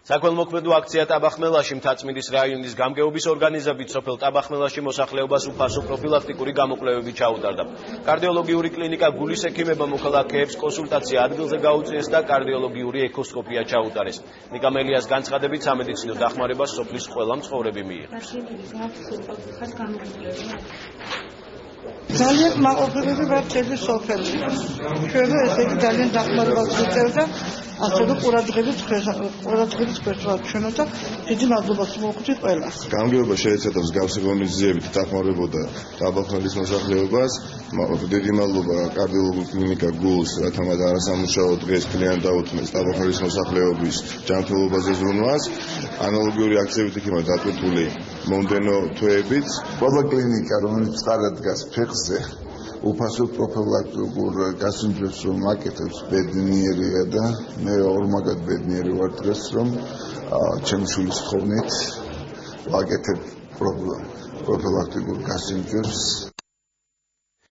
საქველმოქმედო აქცია ტაბახმელაში მთაწმინდის რაიონის გამგეობის ორგანიზებით სოფელ ტაბახმელაში მოსახლეობას უფასო პროფილაქტიკური გამოკვლევები ჩაუტარდა. კარდიოლოგიური კლინიკა გულის ექიმებმა მოქალაქეებს კონსულტაცია ადგილზე გაუწიეს და კარდიოლოგიური ეკოსკოპია ჩაუტარეს. ნიკამელიას განცხადებით სამედიცინო დახმარებას სოფლის ყველა მცხოვრები მიიღებს. ძალიან მაყოფილები ვართ ჩემი სოფელი. ჩვენ ესე იგი ძალიან დახმარებას ვუწევთ და ასევე ყურადღებით გვეშვა ჩვენ და დიდი მადლობას მოვუხდით ყველას. გამგეობა შეეცადა მსგავსი ღონისძიებით დახმარებოდა ტაბახმელის მოსახლეობას. დიდი მადლობა კარდიოლოგიურ კლინიკა გულს, რათა მათ არასამუშაო დღეს კლიენტ დაუთმეს ტაბახმელის მოსახლეობის ჯანმრთელობაზე ზრუნვას. ანალოგიური აქციებით იქნება დატვირთული მომდენო თვეებით. ყველა კლინიკა, რომელიც წარადგას ფეხზე უფასო პროფილაქტიკურ გასინჯვებს რომ აკეთებს ბედნიერია და მე ორმაგად ბედნიერი ვარ დღეს რომ ჩემი შვილის თხოვნით ვაკეთებ პროფილაქტიკურ გასინჯვებს.